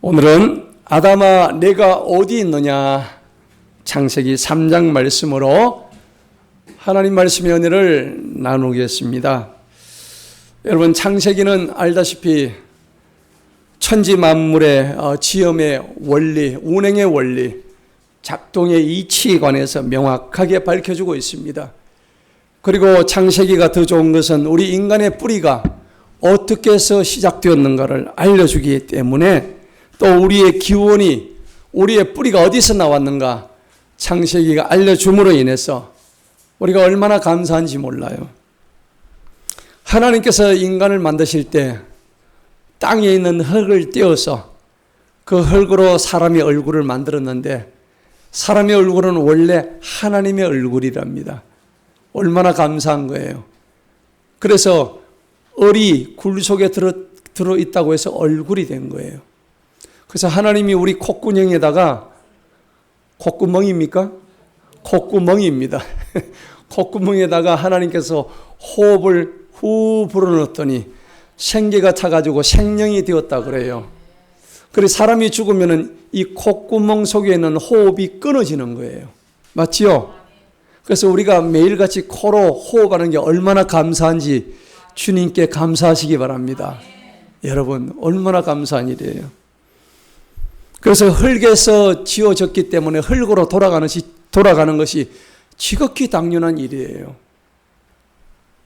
오늘은 아담아 내가 어디 있느냐 창세기 3장 말씀으로 하나님 말씀의 은혜를 나누겠습니다. 여러분 창세기는 알다시피 천지 만물의 지음의 원리, 운행의 원리, 작동의 이치에 관해서 명확하게 밝혀주고 있습니다. 그리고 창세기가 더 좋은 것은 우리 인간의 뿌리가 어떻게 해서 시작되었는가를 알려주기 때문에 또 우리의 기원이, 우리의 뿌리가 어디서 나왔는가 창세기가 알려줌으로 인해서 우리가 얼마나 감사한지 몰라요. 하나님께서 인간을 만드실 때 땅에 있는 흙을 떼어서 그 흙으로 사람의 얼굴을 만들었는데 사람의 얼굴은 원래 하나님의 얼굴이랍니다. 얼마나 감사한 거예요. 그래서 얼이 굴 속에 들어있다고 해서 얼굴이 된 거예요. 그래서 하나님이 우리 콧구멍에다가, 콧구멍입니까? 콧구멍입니다. 콧구멍에다가 하나님께서 호흡을 후 불어넣었더니 생기가 차가지고 생명이 되었다 그래요. 그래서 사람이 죽으면 이 콧구멍 속에 있는 호흡이 끊어지는 거예요. 맞지요? 그래서 우리가 매일같이 코로 호흡하는 게 얼마나 감사한지 주님께 감사하시기 바랍니다. 여러분 얼마나 감사한 일이에요. 그래서 흙에서 지어졌기 때문에 흙으로 돌아가는 것이 지극히 당연한 일이에요.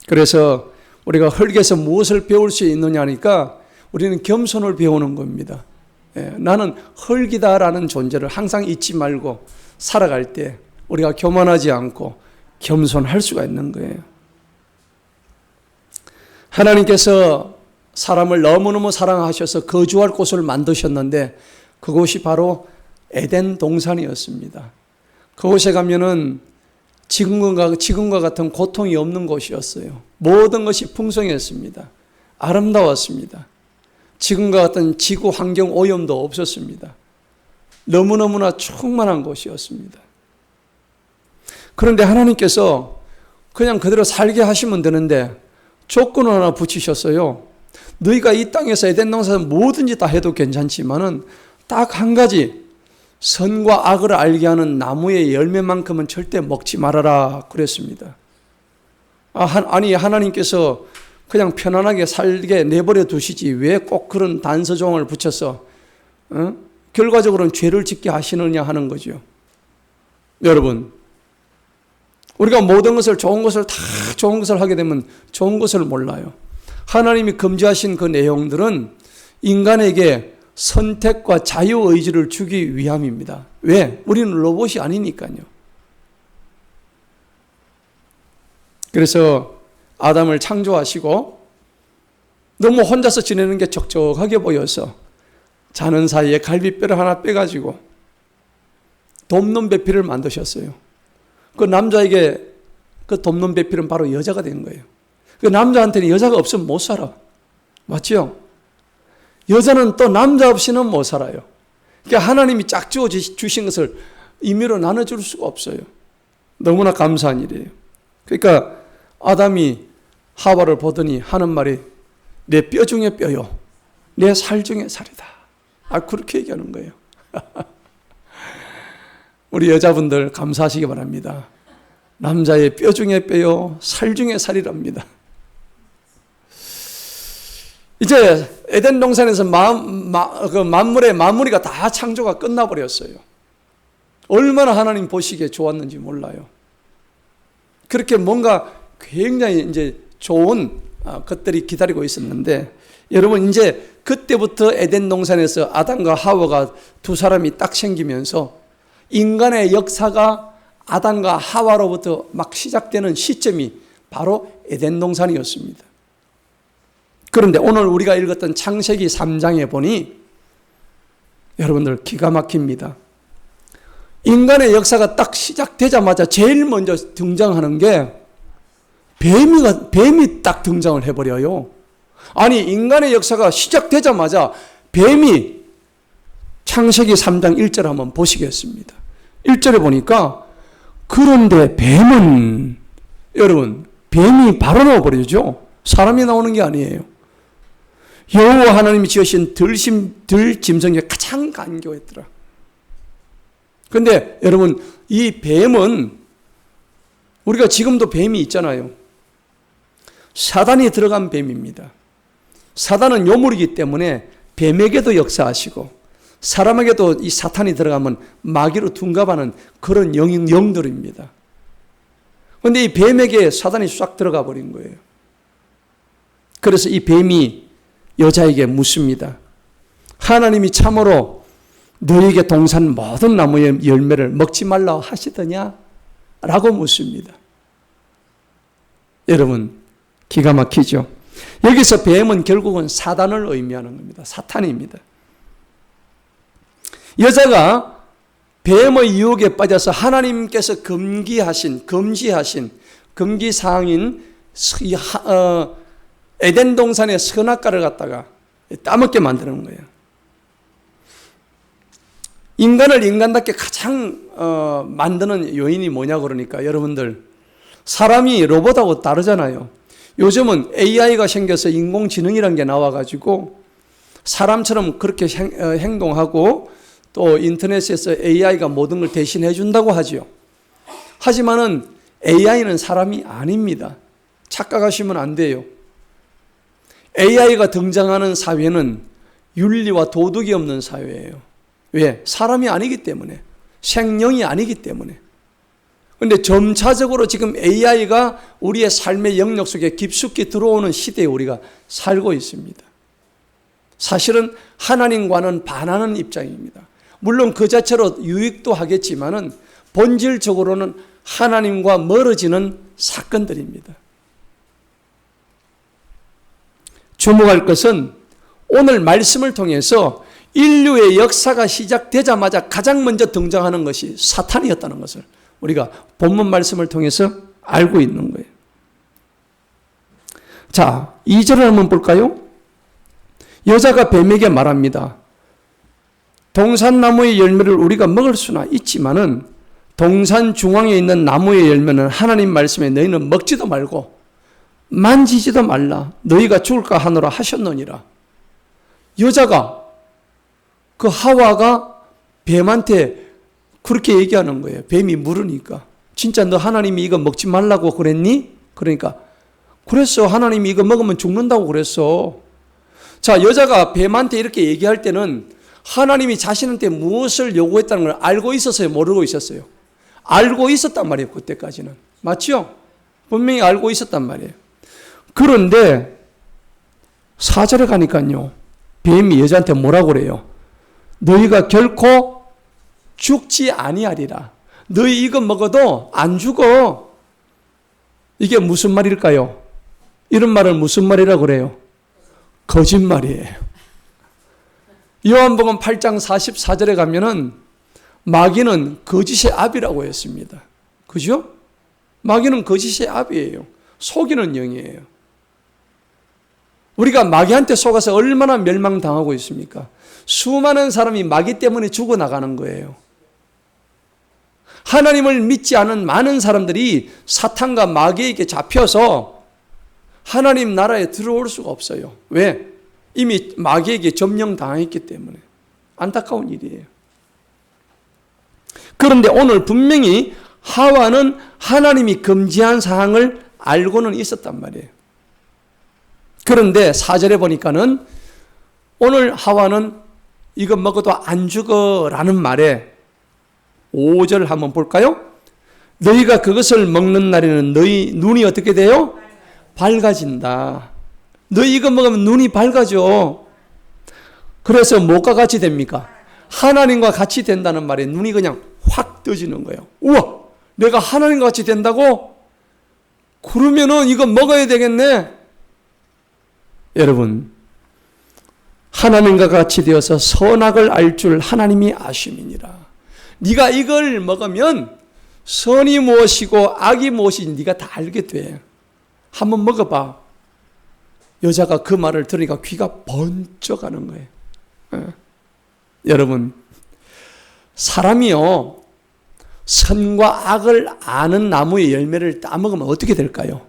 그래서 우리가 흙에서 무엇을 배울 수 있느냐 하니까 우리는 겸손을 배우는 겁니다. 나는 흙이다라는 존재를 항상 잊지 말고 살아갈 때 우리가 교만하지 않고 겸손할 수가 있는 거예요. 하나님께서 사람을 너무너무 사랑하셔서 거주할 곳을 만드셨는데 그곳이 바로 에덴 동산이었습니다. 그곳에 가면은 지금과 같은 고통이 없는 곳이었어요. 모든 것이 풍성했습니다. 아름다웠습니다. 지금과 같은 지구 환경 오염도 없었습니다. 너무너무나 충만한 곳이었습니다. 그런데 하나님께서 그냥 그대로 살게 하시면 되는데 조건을 하나 붙이셨어요. 너희가 이 땅에서 에덴 동산에서 뭐든지 다 해도 괜찮지만은 딱 한 가지, 선과 악을 알게 하는 나무의 열매만큼은 절대 먹지 말아라 그랬습니다. 아니 하나님께서 그냥 편안하게 살게 내버려 두시지 왜 꼭 그런 단서종을 붙여서 결과적으로는 죄를 짓게 하시느냐 하는 거죠. 여러분 우리가 모든 것을 좋은 것을 하게 되면 좋은 것을 몰라요. 하나님이 금지하신 그 내용들은 인간에게 선택과 자유의지를 주기 위함입니다. 왜? 우리는 로봇이 아니니까요. 그래서 아담을 창조하시고 너무 혼자서 지내는 게 적적하게 보여서 자는 사이에 갈비뼈를 하나 빼가지고 돕는 배필을 만드셨어요. 그 남자에게 그 돕는 배필은 바로 여자가 된 거예요. 그 남자한테는 여자가 없으면 못 살아. 맞죠? 여자는 또 남자 없이는 못 살아요. 그러니까 하나님이 짝지어 주신 것을 임의로 나눠줄 수가 없어요. 너무나 감사한 일이에요. 그러니까 아담이 하와를 보더니 하는 말이 내 뼈 중에 뼈요, 내 살 중에 살이다. 그렇게 얘기하는 거예요. 우리 여자분들 감사하시기 바랍니다. 남자의 뼈 중에 뼈요, 살 중에 살이랍니다. 이제 에덴 동산에서 만물의 마무리가 다 창조가 끝나버렸어요. 얼마나 하나님 보시기에 좋았는지 몰라요. 그렇게 뭔가 굉장히 이제 좋은 것들이 기다리고 있었는데 여러분 이제 그때부터 에덴 동산에서 아담과 하와가 두 사람이 딱 생기면서 인간의 역사가 아담과 하와로부터 막 시작되는 시점이 바로 에덴 동산이었습니다. 그런데 오늘 우리가 읽었던 창세기 3장에 보니 여러분들 기가 막힙니다. 인간의 역사가 딱 시작되자마자 제일 먼저 등장하는 게 뱀이 딱 등장을 해버려요. 아니 인간의 역사가 시작되자마자 뱀이 창세기 3장 1절 한번 보시겠습니다. 1절에 보니까 그런데 뱀은 여러분 뱀이 바로 나와버리죠. 사람이 나오는 게 아니에요. 여호와 하나님이 지으신 들짐승 중에 가장 간교했더라. 그런데 여러분, 이 뱀은 우리가 지금도 뱀이 있잖아요. 사단이 들어간 뱀입니다. 사단은 요물이기 때문에 뱀에게도 역사하시고 사람에게도 이 사탄이 들어가면 마귀로 둔갑하는 그런 영들입니다. 그런데 이 뱀에게 사단이 싹 들어가 버린 거예요. 그래서 이 뱀이 여자에게 묻습니다. 하나님이 참으로 너에게 동산 모든 나무의 열매를 먹지 말라 하시더냐? 라고 묻습니다. 여러분, 기가 막히죠? 여기서 뱀은 결국은 사단을 의미하는 겁니다. 사탄입니다. 여자가 뱀의 유혹에 빠져서 하나님께서 금지하신 금기사항인 에덴 동산의 선악과를 갖다가 따먹게 만드는 거예요. 인간을 인간답게 가장 만드는 요인이 뭐냐 그러니까 여러분들, 사람이 로봇하고 다르잖아요. 요즘은 AI가 생겨서 인공지능이라는 게 나와가지고 사람처럼 그렇게 행동하고 또 인터넷에서 AI가 모든 걸 대신해 준다고 하죠. 하지만은 AI는 사람이 아닙니다. 착각하시면 안 돼요. AI가 등장하는 사회는 윤리와 도덕이 없는 사회예요. 왜? 사람이 아니기 때문에, 생명이 아니기 때문에. 그런데 점차적으로 지금 AI가 우리의 삶의 영역 속에 깊숙이 들어오는 시대에 우리가 살고 있습니다. 사실은 하나님과는 반하는 입장입니다. 물론 그 자체로 유익도 하겠지만은 본질적으로는 하나님과 멀어지는 사건들입니다. 주목할 것은 오늘 말씀을 통해서 인류의 역사가 시작되자마자 가장 먼저 등장하는 것이 사탄이었다는 것을 우리가 본문 말씀을 통해서 알고 있는 거예요. 자, 2절을 한번 볼까요? 여자가 뱀에게 말합니다. 동산나무의 열매를 우리가 먹을 수나 있지만은 동산 중앙에 있는 나무의 열매는 하나님 말씀에 너희는 먹지도 말고 만지지도 말라. 너희가 죽을까 하노라 하셨느니라. 여자가, 그 하와가 뱀한테 그렇게 얘기하는 거예요. 뱀이 물으니까. 진짜 너 하나님이 이거 먹지 말라고 그랬니? 그러니까 그랬어. 하나님이 이거 먹으면 죽는다고 그랬어. 자, 여자가 뱀한테 이렇게 얘기할 때는 하나님이 자신한테 무엇을 요구했다는 걸 알고 있었어요? 모르고 있었어요? 알고 있었단 말이에요. 그때까지는. 맞죠? 분명히 알고 있었단 말이에요. 그런데 4절에 가니까요, 뱀이 여자한테 뭐라고 그래요? 너희가 결코 죽지 아니하리라. 너희 이거 먹어도 안 죽어. 이게 무슨 말일까요? 이런 말을 무슨 말이라고 그래요? 거짓말이에요. 요한복음 8장 44절에 가면은 마귀는 거짓의 아비라고 했습니다. 그죠? 마귀는 거짓의 아비예요. 속이는 영이에요. 우리가 마귀한테 속아서 얼마나 멸망당하고 있습니까? 수많은 사람이 마귀 때문에 죽어나가는 거예요. 하나님을 믿지 않은 많은 사람들이 사탄과 마귀에게 잡혀서 하나님 나라에 들어올 수가 없어요. 왜? 이미 마귀에게 점령당했기 때문에. 안타까운 일이에요. 그런데 오늘 분명히 하와는 하나님이 금지한 사항을 알고는 있었단 말이에요. 그런데 4절에 보니까는 오늘 하와는 이거 먹어도 안 죽어라는 말에 5절 한번 볼까요? 너희가 그것을 먹는 날에는 너희 눈이 어떻게 돼요? 밝아진다. 너희 이거 먹으면 눈이 밝아져. 그래서 뭐가 같이 됩니까? 하나님과 같이 된다는 말에 눈이 그냥 확 떠지는 거예요. 우와, 내가 하나님과 같이 된다고? 그러면은 이거 먹어야 되겠네. 여러분, 하나님과 같이 되어서 선악을 알 줄 하나님이 아심이니라. 네가 이걸 먹으면 선이 무엇이고 악이 무엇인지 네가 다 알게 돼. 한번 먹어봐. 여자가 그 말을 들으니까 귀가 번쩍하는 거예요. 여러분, 사람이요, 선과 악을 아는 나무의 열매를 따먹으면 어떻게 될까요?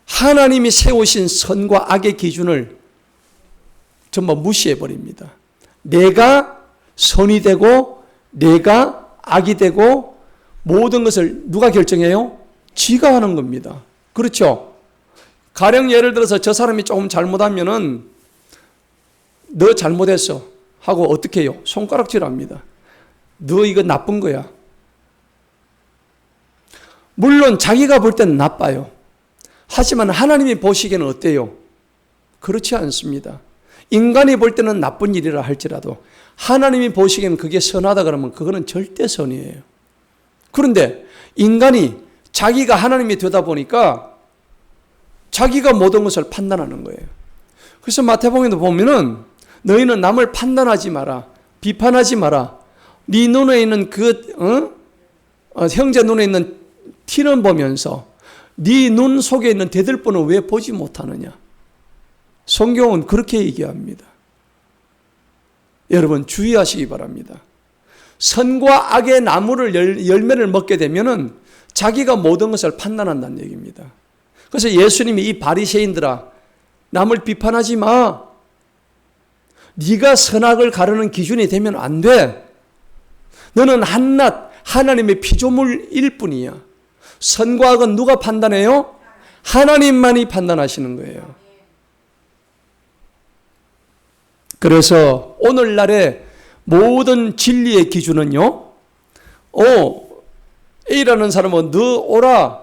하나님이 세우신 선과 악의 기준을 전부 무시해 버립니다. 내가 선이 되고 내가 악이 되고 모든 것을 누가 결정해요? 지가 하는 겁니다. 그렇죠? 가령 예를 들어서 저 사람이 조금 잘못하면은 너 잘못했어 하고 어떻게 해요? 손가락질합니다. 너 이거 나쁜 거야. 물론 자기가 볼 때는 나빠요. 하지만 하나님이 보시기에는 어때요? 그렇지 않습니다. 인간이 볼 때는 나쁜 일이라 할지라도 하나님이 보시기에는 그게 선하다 그러면 그거는 절대 선이에요. 그런데 인간이 자기가 하나님이 되다 보니까 자기가 모든 것을 판단하는 거예요. 그래서 마태복음에도 보면은 너희는 남을 판단하지 마라. 비판하지 마라. 네 눈에 있는 형제 눈에 있는 티는 보면서 네 눈 속에 있는 대들보는 왜 보지 못하느냐. 성경은 그렇게 얘기합니다. 여러분 주의하시기 바랍니다. 선과 악의 나무를 열매를 먹게 되면은 자기가 모든 것을 판단한다는 얘기입니다. 그래서 예수님이 이 바리새인들아 남을 비판하지 마. 네가 선악을 가르는 기준이 되면 안 돼. 너는 한낱 하나님의 피조물일 뿐이야. 선과 악은 누가 판단해요? 하나님만이 판단하시는 거예요. 그래서 오늘날의 모든 진리의 기준은요. A라는 사람은 너 오라.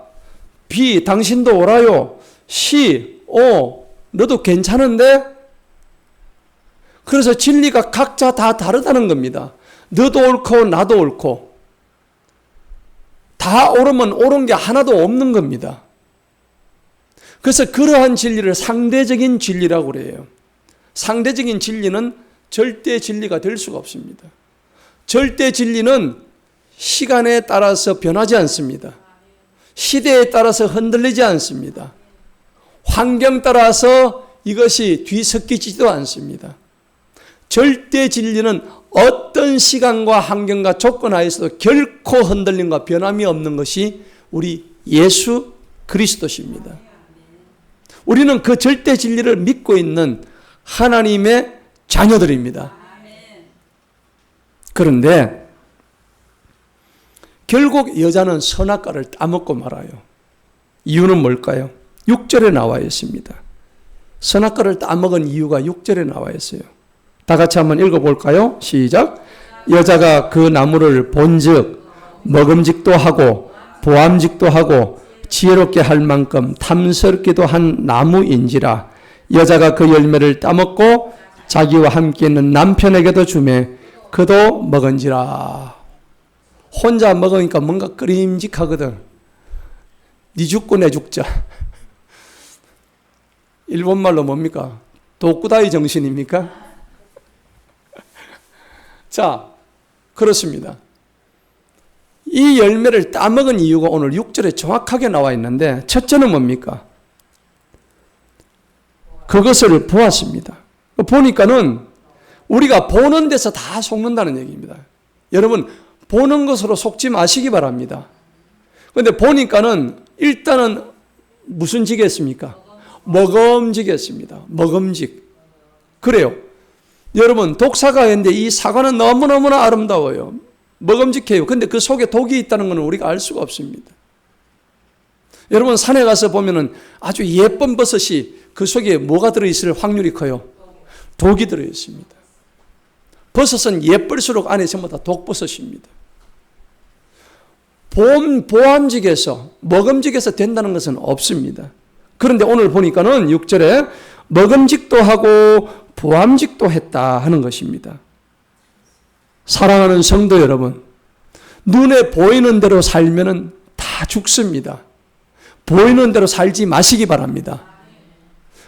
B 당신도 오라요. C 너도 괜찮은데? 그래서 진리가 각자 다 다르다는 겁니다. 너도 옳고 나도 옳고 다 옳으면 옳은 게 하나도 없는 겁니다. 그래서 그러한 진리를 상대적인 진리라고 그래요. 상대적인 진리는 절대 진리가 될 수가 없습니다. 절대 진리는 시간에 따라서 변하지 않습니다. 시대에 따라서 흔들리지 않습니다. 환경 따라서 이것이 뒤섞이지도 않습니다. 절대 진리는 어떤 시간과 환경과 조건 하에서도 결코 흔들림과 변함이 없는 것이 우리 예수 그리스도십니다. 우리는 그 절대 진리를 믿고 있는 하나님의 자녀들입니다. 그런데 결국 여자는 선악과를 따먹고 말아요. 이유는 뭘까요? 6절에 나와 있습니다. 선악과를 따먹은 이유가 6절에 나와 있어요. 다 같이 한번 읽어볼까요? 시작. 여자가 그 나무를 본즉 먹음직도 하고 보암직도 하고 지혜롭게 할 만큼 탐스럽기도 한 나무인지라. 여자가 그 열매를 따먹고 자기와 함께 있는 남편에게도 주매 그도 먹은지라. 혼자 먹으니까 뭔가 끄림직하거든. 니 죽고 내 죽자. 일본말로 뭡니까? 도쿠다이 정신입니까? 자, 그렇습니다. 이 열매를 따먹은 이유가 오늘 6절에 정확하게 나와 있는데 첫째는 뭡니까? 그것을 보았습니다. 보니까는 우리가 보는 데서 다 속는다는 얘기입니다. 여러분 보는 것으로 속지 마시기 바랍니다. 그런데 보니까는 일단은 무슨 지겠습니까? 먹음직했습니다. 먹음직. 그래요. 여러분 독사가 있는데 이 사과는 너무너무나 아름다워요. 먹음직해요. 근데 그 속에 독이 있다는 것은 우리가 알 수가 없습니다. 여러분 산에 가서 보면은 아주 예쁜 버섯이 그 속에 뭐가 들어있을 확률이 커요? 독이 들어있습니다. 버섯은 예쁠수록 안에 전부 다 독버섯입니다. 보암직에서 먹음직에서 된다는 것은 없습니다. 그런데 오늘 보니까는 6절에 먹음직도 하고 보암직도 했다 하는 것입니다. 사랑하는 성도 여러분, 눈에 보이는 대로 살면은 다 죽습니다. 보이는 대로 살지 마시기 바랍니다.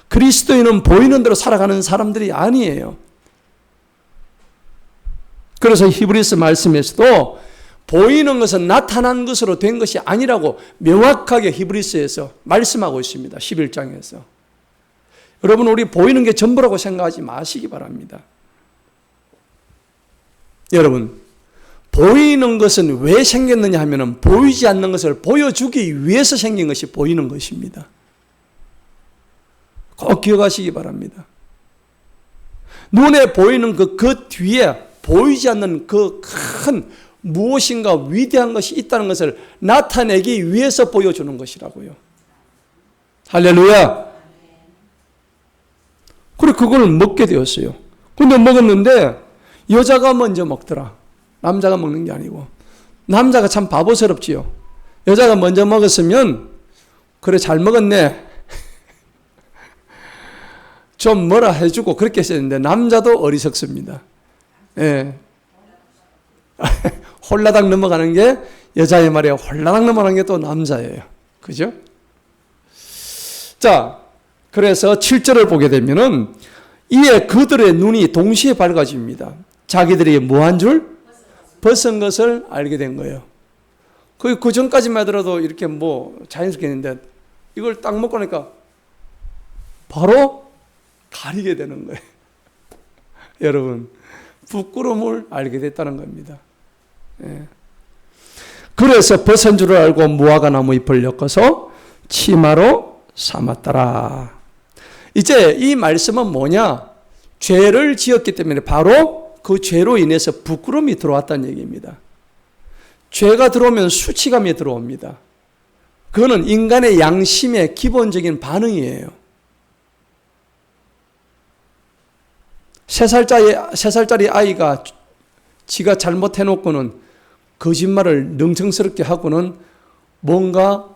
그리스도인은 보이는 대로 살아가는 사람들이 아니에요. 그래서 히브리서 말씀에서도 보이는 것은 나타난 것으로 된 것이 아니라고 명확하게 히브리서에서 말씀하고 있습니다. 11장에서. 여러분 우리 보이는 게 전부라고 생각하지 마시기 바랍니다. 여러분 보이는 것은 왜 생겼느냐 하면 보이지 않는 것을 보여주기 위해서 생긴 것이 보이는 것입니다. 꼭 기억하시기 바랍니다. 눈에 보이는 그 뒤에 보이지 않는 그 큰 무엇인가 위대한 것이 있다는 것을 나타내기 위해서 보여주는 것이라고요. 할렐루야. 그리고 그걸 먹게 되었어요. 근데 먹었는데 여자가 먼저 먹더라. 남자가 먹는 게 아니고. 남자가 참 바보스럽지요. 여자가 먼저 먹었으면 그래 잘 먹었네. 좀 뭐라 해주고 그렇게 했었는데 남자도 어리석습니다. 예. 홀라당 넘어가는 게 여자의 말이에요. 홀라당 넘어가는 게 또 남자예요. 그죠? 자, 그래서 7절을 보게 되면은 이에 그들의 눈이 동시에 밝아집니다. 자기들이 뭐한 줄? 벗은 것을 알게 된 거예요. 그 전까지만 하더라도 이렇게 뭐 자연스럽게 했는데 이걸 딱 먹고 나니까 바로 가리게 되는 거예요. 여러분, 부끄러움을 알게 됐다는 겁니다. 예. 그래서 벗은 줄을 알고 무화과 나무 잎을 엮어서 치마로 삼았더라. 이제 이 말씀은 뭐냐? 죄를 지었기 때문에 바로 그 죄로 인해서 부끄러움이 들어왔다는 얘기입니다. 죄가 들어오면 수치감이 들어옵니다. 그거는 인간의 양심의 기본적인 반응이에요. 3살짜리 아이가 지가 잘못해놓고는 거짓말을 능청스럽게 하고는 뭔가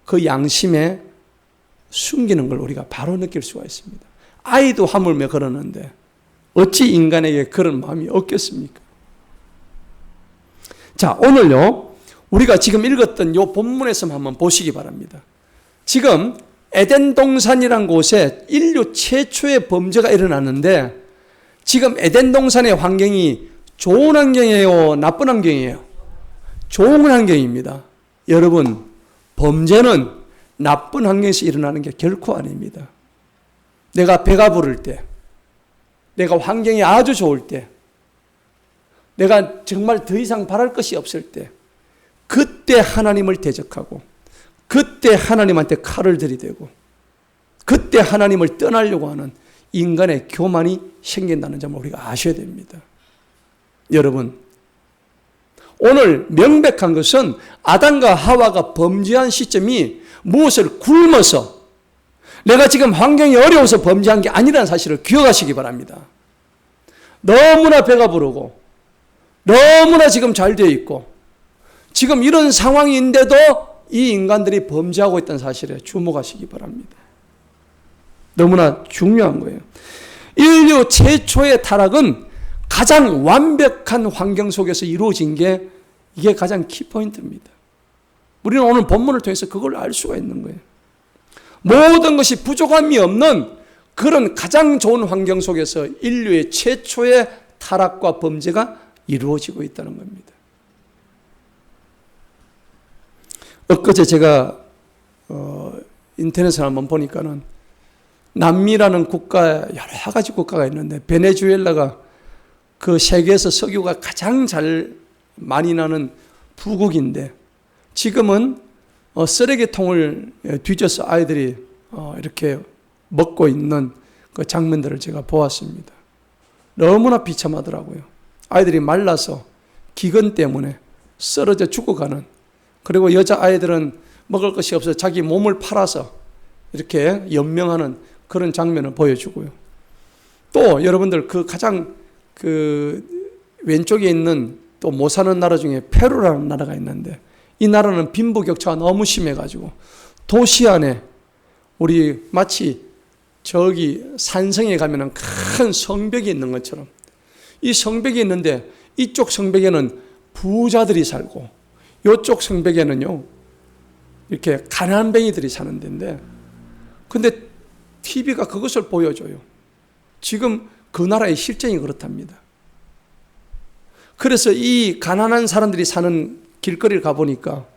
그 양심에 숨기는 걸 우리가 바로 느낄 수가 있습니다. 아이도 하물며 그러는데 어찌 인간에게 그런 마음이 없겠습니까? 자, 오늘요 우리가 지금 읽었던 이 본문에서 한번 보시기 바랍니다. 지금 에덴 동산이란 곳에 인류 최초의 범죄가 일어났는데 지금 에덴 동산의 환경이 좋은 환경이에요? 나쁜 환경이에요? 좋은 환경입니다. 여러분, 범죄는 나쁜 환경에서 일어나는 게 결코 아닙니다. 내가 배가 부를 때, 내가 환경이 아주 좋을 때, 내가 정말 더 이상 바랄 것이 없을 때, 그때 하나님을 대적하고, 그때 하나님한테 칼을 들이대고, 그때 하나님을 떠나려고 하는 인간의 교만이 생긴다는 점을 우리가 아셔야 됩니다. 여러분, 오늘 명백한 것은 아담과 하와가 범죄한 시점이 무엇을 굶어서 내가 지금 환경이 어려워서 범죄한 게 아니라는 사실을 기억하시기 바랍니다. 너무나 배가 부르고 너무나 지금 잘 되어 있고 지금 이런 상황인데도 이 인간들이 범죄하고 있다는 사실에 주목하시기 바랍니다. 너무나 중요한 거예요. 인류 최초의 타락은 가장 완벽한 환경 속에서 이루어진 게 이게 가장 키포인트입니다. 우리는 오늘 본문을 통해서 그걸 알 수가 있는 거예요. 모든 것이 부족함이 없는 그런 가장 좋은 환경 속에서 인류의 최초의 타락과 범죄가 이루어지고 있다는 겁니다. 엊그제 제가 인터넷을 한번 보니까는 남미라는 국가 여러 가지 국가가 있는데 베네수엘라가 그 세계에서 석유가 가장 잘 많이 나는 부국인데 지금은 쓰레기통을 뒤져서 아이들이 이렇게 먹고 있는 그 장면들을 제가 보았습니다. 너무나 비참하더라고요. 아이들이 말라서 기근 때문에 쓰러져 죽어가는, 그리고 여자아이들은 먹을 것이 없어서 자기 몸을 팔아서 이렇게 연명하는 그런 장면을 보여주고요. 또 여러분들 그 가장 그 왼쪽에 있는 또 못 사는 나라 중에 페루라는 나라가 있는데 이 나라는 빈부격차가 너무 심해가지고 도시 안에 우리 마치 저기 산성에 가면은 큰 성벽이 있는 것처럼 이 성벽이 있는데 이쪽 성벽에는 부자들이 살고 이쪽 성벽에는요 이렇게 가난뱅이들이 사는 데인데 근데 TV가 그것을 보여줘요. 지금 그 나라의 실정이 그렇답니다. 그래서 이 가난한 사람들이 사는 길거리를 가보니까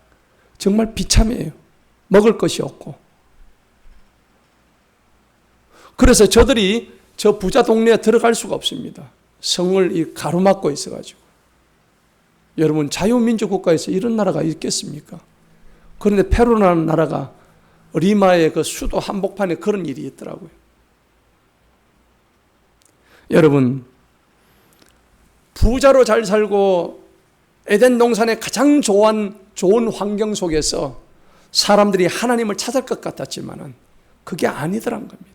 정말 비참해요. 먹을 것이 없고. 그래서 저들이 저 부자 동네에 들어갈 수가 없습니다. 성을 이 가로막고 있어가지고. 여러분, 자유민주 국가에서 이런 나라가 있겠습니까? 그런데 페루라는 나라가 리마의 그 수도 한복판에 그런 일이 있더라고요. 여러분, 부자로 잘 살고 에덴 동산의 가장 좋은 환경 속에서 사람들이 하나님을 찾을 것 같았지만은 그게 아니더란 겁니다.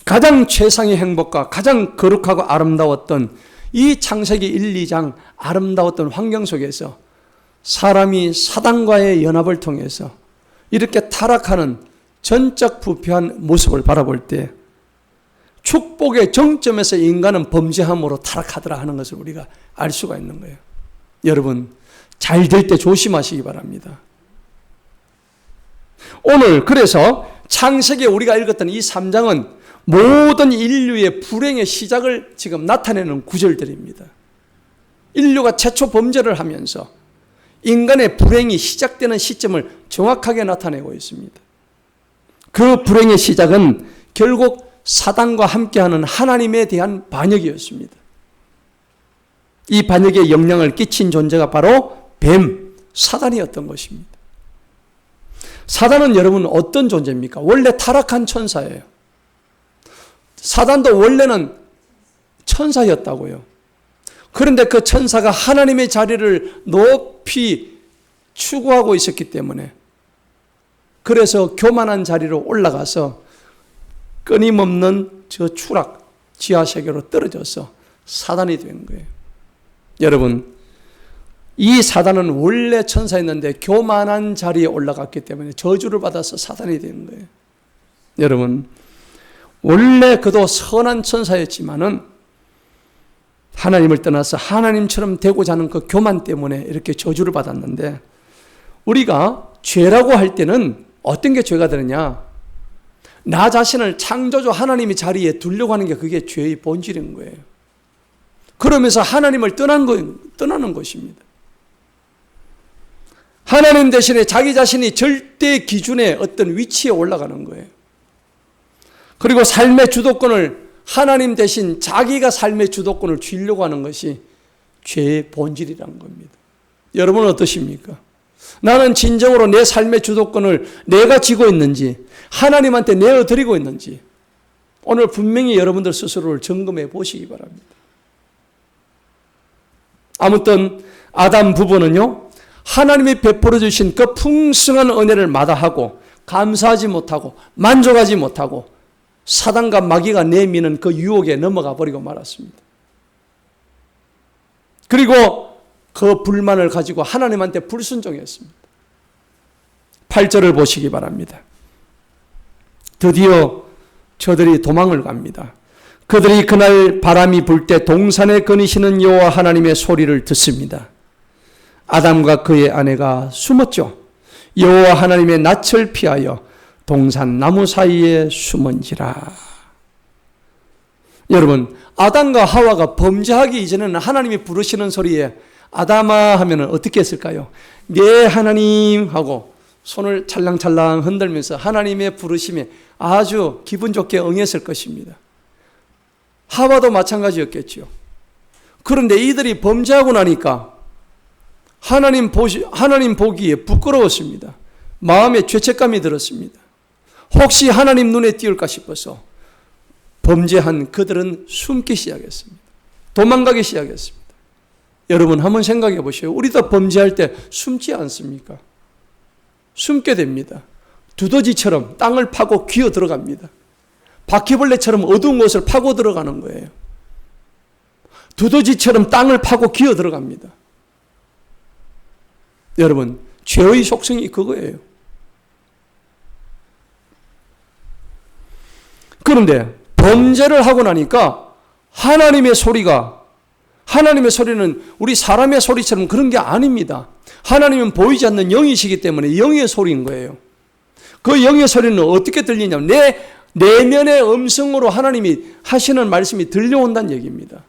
가장 최상의 행복과 가장 거룩하고 아름다웠던 이 창세기 1, 2장 아름다웠던 환경 속에서 사람이 사단과의 연합을 통해서 이렇게 타락하는 전적 부패한 모습을 바라볼 때 축복의 정점에서 인간은 범죄함으로 타락하더라 하는 것을 우리가 알 수가 있는 거예요. 여러분, 잘 될 때 조심하시기 바랍니다. 오늘 그래서 창세기에 우리가 읽었던 이 3장은 모든 인류의 불행의 시작을 지금 나타내는 구절들입니다. 인류가 최초 범죄를 하면서 인간의 불행이 시작되는 시점을 정확하게 나타내고 있습니다. 그 불행의 시작은 결국 사단과 함께하는 하나님에 대한 반역이었습니다. 이 반역에 영향을 끼친 존재가 바로 뱀, 사단이었던 것입니다. 사단은 여러분 어떤 존재입니까? 원래 타락한 천사예요. 사단도 원래는 천사였다고요. 그런데 그 천사가 하나님의 자리를 높이 추구하고 있었기 때문에 그래서 교만한 자리로 올라가서 끊임없는 저 추락, 지하세계로 떨어져서 사단이 된 거예요. 여러분, 이 사단은 원래 천사였는데 교만한 자리에 올라갔기 때문에 저주를 받아서 사단이 된 거예요. 여러분, 원래 그도 선한 천사였지만은 하나님을 떠나서 하나님처럼 되고자 하는 그 교만 때문에 이렇게 저주를 받았는데 우리가 죄라고 할 때는 어떤 게 죄가 되느냐? 나 자신을 창조주 하나님의 자리에 두려고 하는 게 그게 죄의 본질인 거예요. 그러면서 하나님을 떠나는 것입니다. 하나님 대신에 자기 자신이 절대 기준의 어떤 위치에 올라가는 거예요. 그리고 삶의 주도권을 하나님 대신 자기가 삶의 주도권을 쥐려고 하는 것이 죄의 본질이라는 겁니다. 여러분은 어떠십니까? 나는 진정으로 내 삶의 주도권을 내가 쥐고 있는지 하나님한테 내어드리고 있는지 오늘 분명히 여러분들 스스로를 점검해 보시기 바랍니다. 아무튼 아담 부부는요, 하나님이 베풀어 주신 그 풍성한 은혜를 마다하고 감사하지 못하고 만족하지 못하고 사단과 마귀가 내미는 그 유혹에 넘어가 버리고 말았습니다. 그리고 그 불만을 가지고 하나님한테 불순종했습니다. 8절을 보시기 바랍니다. 드디어 저들이 도망을 갑니다. 그들이 그날 바람이 불 때 동산에 거니시는 여호와 하나님의 소리를 듣습니다. 아담과 그의 아내가 숨었죠. 여호와 하나님의 낯을 피하여 동산 나무 사이에 숨은지라. 여러분, 아담과 하와가 범죄하기 이전에는 하나님이 부르시는 소리에 아담아 하면 어떻게 했을까요? 네 하나님 하고 손을 찰랑찰랑 흔들면서 하나님의 부르심에 아주 기분 좋게 응했을 것입니다. 하와도 마찬가지였겠죠. 그런데 이들이 범죄하고 나니까 하나님 보기에 부끄러웠습니다. 마음에 죄책감이 들었습니다. 혹시 하나님 눈에 띄울까 싶어서 범죄한 그들은 숨기 시작했습니다. 도망가기 시작했습니다. 여러분 한번 생각해 보세요. 우리도 범죄할 때 숨지 않습니까? 숨게 됩니다. 두더지처럼 땅을 파고 기어 들어갑니다. 바퀴벌레처럼 어두운 곳을 파고 들어가는 거예요. 두더지처럼 땅을 파고 기어 들어갑니다. 여러분, 죄의 속성이 그거예요. 그런데 범죄를 하고 나니까 하나님의 소리는 우리 사람의 소리처럼 그런 게 아닙니다. 하나님은 보이지 않는 영이시기 때문에 영의 소리인 거예요. 그 영의 소리는 어떻게 들리냐면 내 내면의 음성으로 하나님이 하시는 말씀이 들려온다는 얘기입니다.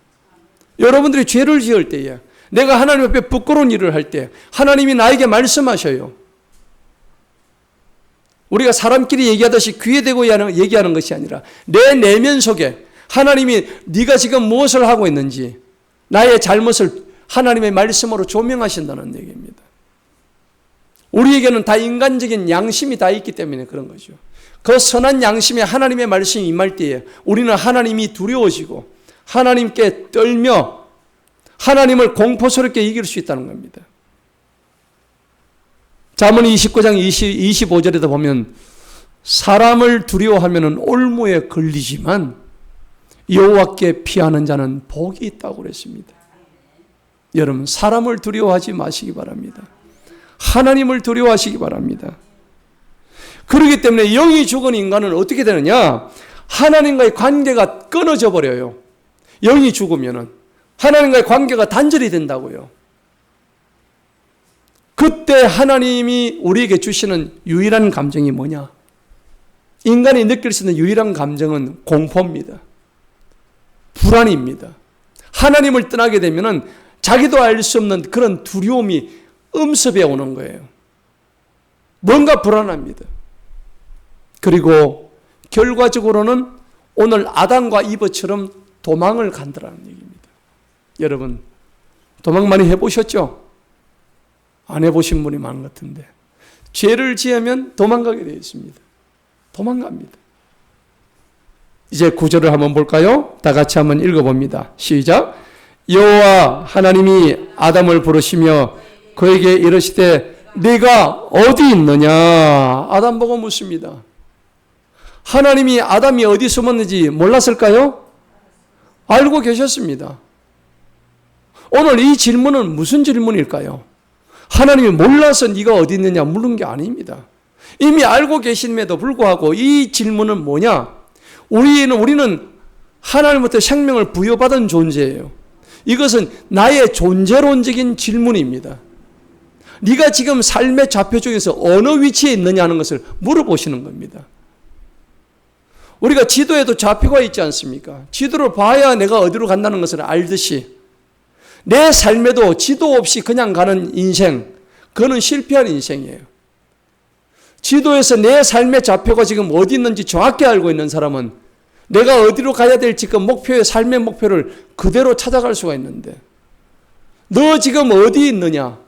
여러분들이 죄를 지을 때에 내가 하나님 앞에 부끄러운 일을 할 때 하나님이 나에게 말씀하셔요. 우리가 사람끼리 얘기하듯이 귀에 대고 얘기하는 것이 아니라 내 내면 속에 하나님이 네가 지금 무엇을 하고 있는지 나의 잘못을 하나님의 말씀으로 조명하신다는 얘기입니다. 우리에게는 다 인간적인 양심이 다 있기 때문에 그런 거죠. 그 선한 양심에 하나님의 말씀이 임할 때에 우리는 하나님이 두려워지고 하나님께 떨며 하나님을 공포스럽게 이길 수 있다는 겁니다. 잠언 29장 25절에도 보면 사람을 두려워하면 올무에 걸리지만 여호와께 피하는 자는 복이 있다고 그랬습니다. 여러분, 사람을 두려워하지 마시기 바랍니다. 하나님을 두려워하시기 바랍니다. 그렇기 때문에 영이 죽은 인간은 어떻게 되느냐? 하나님과의 관계가 끊어져 버려요. 영이 죽으면은 하나님과의 관계가 단절이 된다고요. 그때 하나님이 우리에게 주시는 유일한 감정이 뭐냐? 인간이 느낄 수 있는 유일한 감정은 공포입니다. 불안입니다. 하나님을 떠나게 되면은 자기도 알 수 없는 그런 두려움이 음습해 오는 거예요. 뭔가 불안합니다. 그리고 결과적으로는 오늘 아담과 이브처럼 도망을 간다는 얘기입니다. 여러분, 도망 많이 해보셨죠? 안 해보신 분이 많은 것 같은데 죄를 지으면 도망가게 되어 있습니다. 도망갑니다. 이제 9절을 한번 볼까요? 다 같이 한번 읽어봅니다. 시작. 여호와 하나님이 아담을 부르시며 그에게 이르시되 네가 어디 있느냐? 아담 보고 묻습니다. 하나님이 아담이 어디 숨었는지 몰랐을까요? 알고 계셨습니다. 오늘 이 질문은 무슨 질문일까요? 하나님이 몰라서 네가 어디 있느냐 물은 게 아닙니다. 이미 알고 계심에도 불구하고 이 질문은 뭐냐? 우리는 하나님부터 생명을 부여받은 존재예요. 이것은 나의 존재론적인 질문입니다. 네가 지금 삶의 좌표 중에서 어느 위치에 있느냐는 것을 물어보시는 겁니다. 우리가 지도에도 좌표가 있지 않습니까? 지도를 봐야 내가 어디로 간다는 것을 알듯이 내 삶에도 지도 없이 그냥 가는 인생, 그거는 실패한 인생이에요. 지도에서 내 삶의 좌표가 지금 어디 있는지 정확히 알고 있는 사람은 내가 어디로 가야 될지 그 목표의 삶의 목표를 그대로 찾아갈 수가 있는데 너 지금 어디 있느냐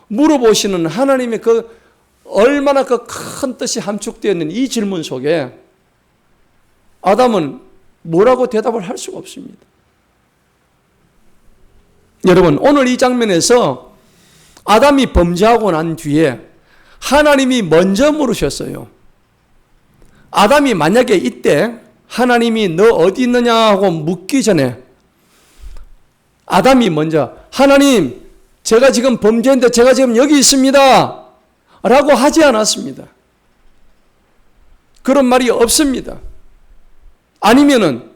물어보시는 하나님의 그 얼마나 그 큰 뜻이 함축되어 있는 이 질문 속에 아담은 뭐라고 대답을 할 수가 없습니다. 여러분, 오늘 이 장면에서 아담이 범죄하고 난 뒤에 하나님이 먼저 물으셨어요. 아담이 만약에 이때 하나님이 너 어디 있느냐 하고 묻기 전에 아담이 먼저 하나님 제가 지금 범죄했는데 제가 지금 여기 있습니다 라고 하지 않았습니다. 그런 말이 없습니다. 아니면은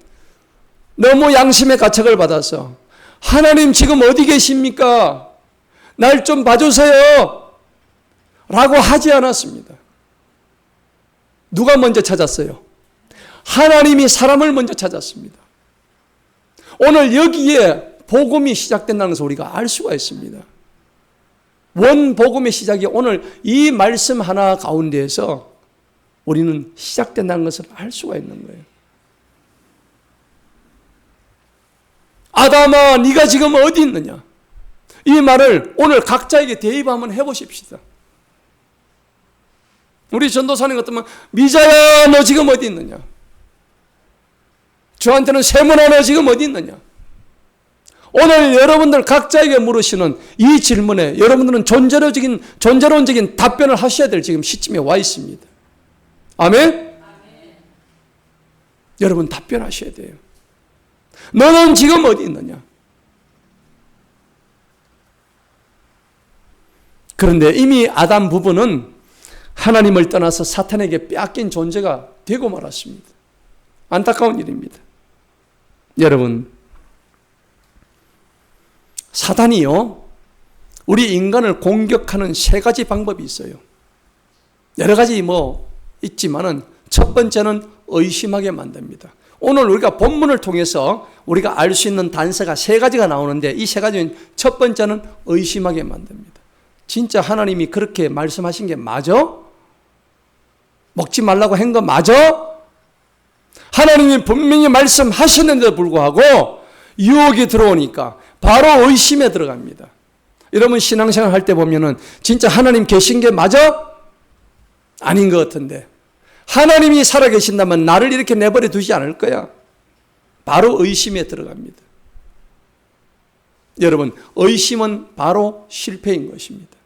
너무 양심의 가책을 받아서 하나님 지금 어디 계십니까? 날 좀 봐주세요 라고 하지 않았습니다. 누가 먼저 찾았어요? 하나님이 사람을 먼저 찾았습니다. 오늘 여기에 복음이 시작된다는 것을 우리가 알 수가 있습니다. 원 복음의 시작이 오늘 이 말씀 하나 가운데에서 우리는 시작된다는 것을 알 수가 있는 거예요. 아담아, 네가 지금 어디 있느냐? 이 말을 오늘 각자에게 대입 한번 해보십시다. 우리 전도사님 같으면 미자야 너 지금 어디 있느냐? 저한테는 세문아 너 지금 어디 있느냐? 오늘 여러분들 각자에게 물으시는 이 질문에 여러분들은 존재론적인 답변을 하셔야 될 지금 시점에 와 있습니다. 아멘? 여러분 답변하셔야 돼요. 너는 지금 어디 있느냐? 그런데 이미 아담 부부는 하나님을 떠나서 사탄에게 빼앗긴 존재가 되고 말았습니다. 안타까운 일입니다. 여러분, 사탄이요, 우리 인간을 공격하는 세 가지 방법이 있어요. 여러 가지 있지만은 첫 번째는 의심하게 만듭니다. 오늘 우리가 본문을 통해서 우리가 알 수 있는 단서가 세 가지가 나오는데 이 세 가지는 첫 번째는 의심하게 만듭니다. 진짜 하나님이 그렇게 말씀하신 게 맞아? 먹지 말라고 한 거 맞아? 하나님이 분명히 말씀하셨는데도 불구하고 유혹이 들어오니까 바로 의심에 들어갑니다. 여러분 신앙생활 할 때 보면은 진짜 하나님 계신 게 맞아? 아닌 것 같은데. 하나님이 살아계신다면 나를 이렇게 내버려 두지 않을 거야. 바로 의심에 들어갑니다. 여러분, 의심은 바로 실패인 것입니다.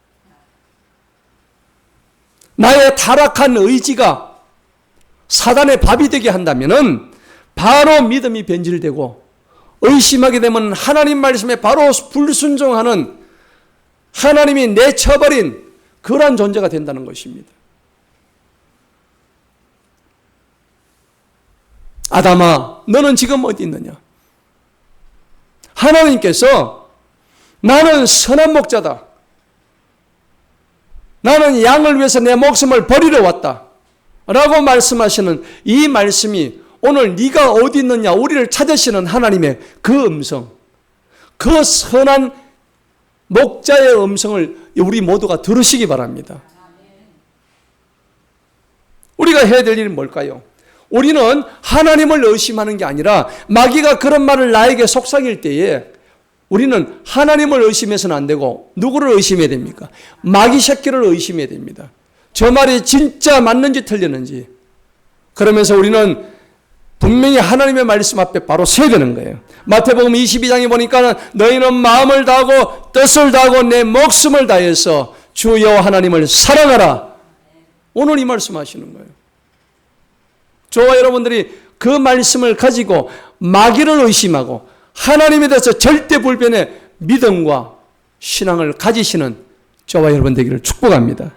나의 타락한 의지가 사단의 밥이 되게 한다면은 바로 믿음이 변질되고 의심하게 되면 하나님 말씀에 바로 불순종하는 하나님이 내쳐버린 그러한 존재가 된다는 것입니다. 아담아, 너는 지금 어디 있느냐? 하나님께서 나는 선한 목자다. 나는 양을 위해서 내 목숨을 버리러 왔다. 라고 말씀하시는 이 말씀이 오늘 네가 어디 있느냐 우리를 찾으시는 하나님의 그 음성, 그 선한 목자의 음성을 우리 모두가 들으시기 바랍니다. 우리가 해야 될 일은 뭘까요? 우리는 하나님을 의심하는 게 아니라 마귀가 그런 말을 나에게 속삭일 때에 우리는 하나님을 의심해서는 안 되고 누구를 의심해야 됩니까? 마귀 새끼를 의심해야 됩니다. 저 말이 진짜 맞는지 틀렸는지. 그러면서 우리는 분명히 하나님의 말씀 앞에 바로 서야 되는 거예요. 마태복음 22장에 보니까 너희는 마음을 다하고 뜻을 다하고 내 목숨을 다해서 주 여호와 하나님을 사랑하라. 오늘 이 말씀 하시는 거예요. 저와 여러분들이 그 말씀을 가지고 마귀를 의심하고 하나님에 대해서 절대 불변의 믿음과 신앙을 가지시는 저와 여러분 되기를 축복합니다.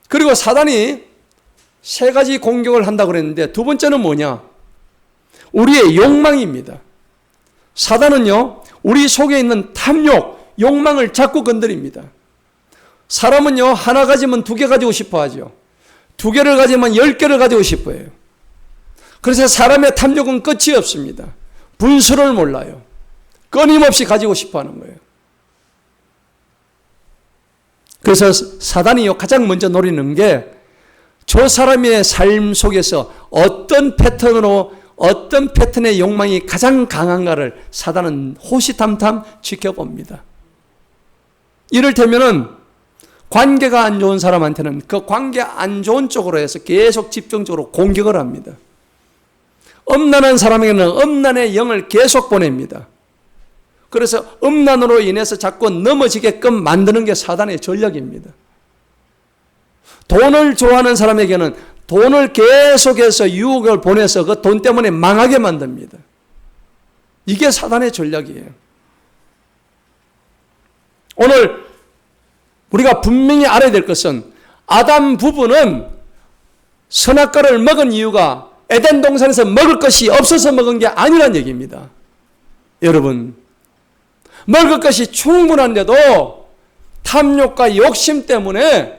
그리고 사단이 세 가지 공격을 한다고 그랬는데 두 번째는 뭐냐? 우리의 욕망입니다. 사단은요, 우리 속에 있는 탐욕, 욕망을 자꾸 건드립니다. 사람은요, 하나 가지면 두 개 가지고 싶어 하죠. 두 개를 가지면 10개를 가지고 싶어 해요. 그래서 사람의 탐욕은 끝이 없습니다. 분수를 몰라요. 끊임없이 가지고 싶어 하는 거예요. 그래서 사단이 가장 먼저 노리는 게 저 사람의 삶 속에서 어떤 패턴의 욕망이 가장 강한가를 사단은 호시탐탐 지켜봅니다. 이를테면은 관계가 안 좋은 사람한테는 그 관계 안 좋은 쪽으로 해서 계속 집중적으로 공격을 합니다. 음란한 사람에게는 음란의 영을 계속 보냅니다. 그래서 음란으로 인해서 자꾸 넘어지게끔 만드는 게 사단의 전략입니다. 돈을 좋아하는 사람에게는 돈을 계속해서 유혹을 보내서 그 돈 때문에 망하게 만듭니다. 이게 사단의 전략이에요. 오늘 우리가 분명히 알아야 될 것은 아담 부부는 선악과를 먹은 이유가 에덴 동산에서 먹을 것이 없어서 먹은 게 아니란 얘기입니다. 여러분, 먹을 것이 충분한데도 탐욕과 욕심 때문에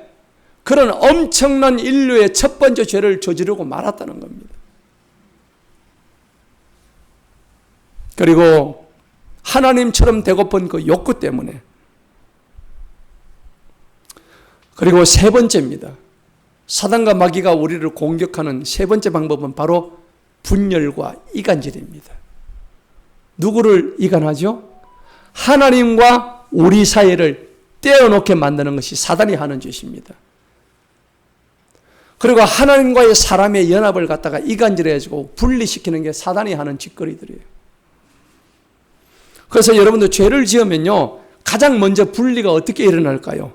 그런 엄청난 인류의 첫 번째 죄를 저지르고 말았다는 겁니다. 그리고 하나님처럼 되고픈 그 욕구 때문에. 그리고 세 번째입니다. 사단과 마귀가 우리를 공격하는 세 번째 방법은 바로 분열과 이간질입니다. 누구를 이간하죠? 하나님과 우리 사이를 떼어놓게 만드는 것이 사단이 하는 짓입니다. 그리고 하나님과의 사람의 연합을 갖다가 이간질해가지고 분리시키는 게 사단이 하는 짓거리들이에요. 그래서 여러분들 죄를 지으면요, 가장 먼저 분리가 어떻게 일어날까요?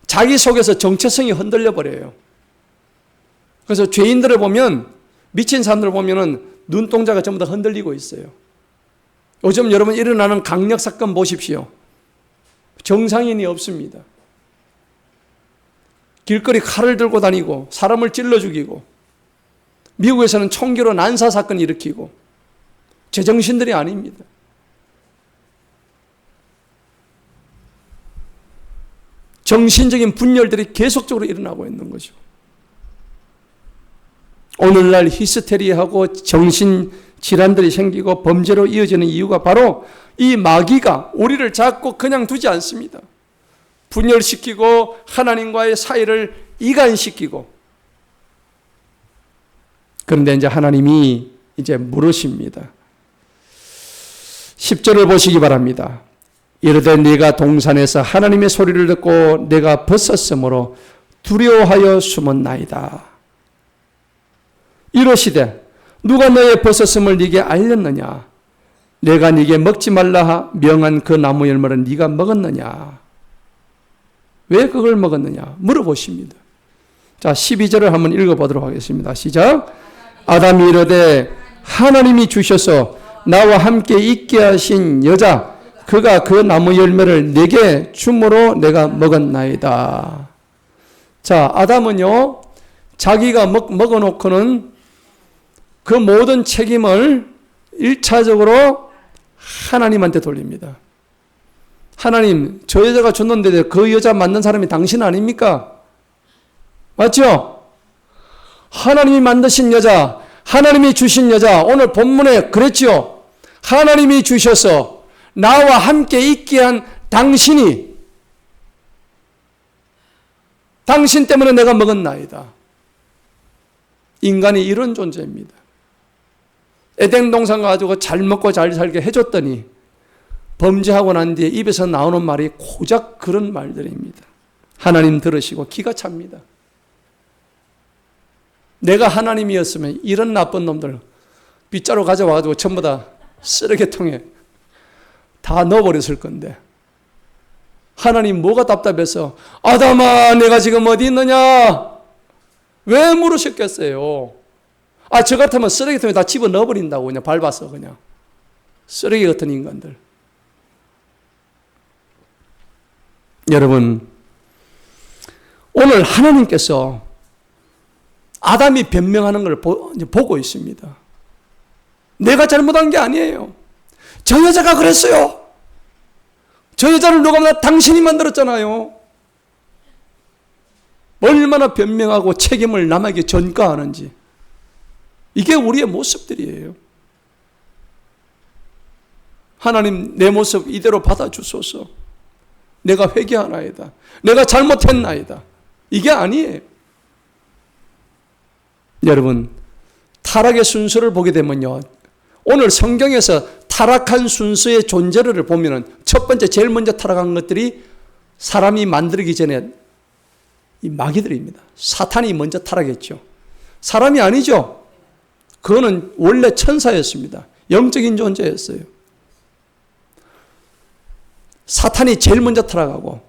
자기 속에서 정체성이 흔들려 버려요. 그래서 죄인들을 보면, 미친 사람들을 보면은 눈동자가 전부 다 흔들리고 있어요. 요즘 여러분 일어나는 강력 사건 보십시오. 정상인이 없습니다. 길거리 칼을 들고 다니고 사람을 찔러 죽이고, 미국에서는 총기로 난사 사건 일으키고, 제정신들이 아닙니다. 정신적인 분열들이 계속적으로 일어나고 있는 거죠. 오늘날 히스테리하고 정신질환들이 생기고 범죄로 이어지는 이유가 바로 이 마귀가 우리를 자꾸 그냥 두지 않습니다. 분열시키고 하나님과의 사이를 이간시키고. 그런데 이제 하나님이 이제 물으십니다. 10절을 보시기 바랍니다. 이르되 네가 동산에서 하나님의 소리를 듣고 내가 벗었으므로 두려워하여 숨었나이다. 이러시되 누가 너의 벗었음을 네게 알렸느냐? 내가 네게 먹지 말라 명한 그 나무 열매를 네가 먹었느냐? 왜 그걸 먹었느냐? 물어보십니다. 자, 12절을 한번 읽어보도록 하겠습니다. 시작. 아담이 이르되 하나님이 주셔서 나와 함께 있게 하신 여자 그가 그 나무 열매를 내게 줌으로 내가 먹었나이다. 자, 아담은요 자기가 먹어놓고는 그 모든 책임을 1차적으로 하나님한테 돌립니다. 하나님, 저 여자가 줬는데 그 여자 만든 사람이 당신 아닙니까? 맞죠? 하나님이 만드신 여자, 하나님이 주신 여자, 오늘 본문에 그랬죠? 하나님이 주셔서 나와 함께 있게 한 당신이, 당신 때문에 내가 먹었나이다. 인간이 이런 존재입니다. 에덴 동산 가지고 잘 먹고 잘 살게 해줬더니 범죄하고 난 뒤에 입에서 나오는 말이 고작 그런 말들입니다. 하나님 들으시고 기가 찹니다. 내가 하나님이었으면 이런 나쁜 놈들 빗자루 가져와가지고 전부 다 쓰레기통에 다 넣어버렸을 건데 하나님 뭐가 답답해서 아담아 내가 지금 어디 있느냐? 왜 물으셨겠어요? 저 같으면 쓰레기통에 다 집어 넣어버린다고 그냥 밟아서 그냥. 쓰레기 같은 인간들. 여러분, 오늘 하나님께서 아담이 변명하는 걸 보고 있습니다. 내가 잘못한 게 아니에요. 저 여자가 그랬어요. 저 여자를 누가 만나 당신이 만들었잖아요. 얼마나 변명하고 책임을 남에게 전가하는지. 이게 우리의 모습들이에요. 하나님 내 모습 이대로 받아주소서. 내가 회개하나이다. 내가 잘못했나이다. 이게 아니에요. 여러분, 타락의 순서를 보게 되면요. 오늘 성경에서 타락한 순서의 존재를 보면은 첫 번째 제일 먼저 타락한 것들이 사람이 만들기 전에 이 마귀들입니다. 사탄이 먼저 타락했죠. 사람이 아니죠. 그거는 원래 천사였습니다. 영적인 존재였어요. 사탄이 제일 먼저 타락하고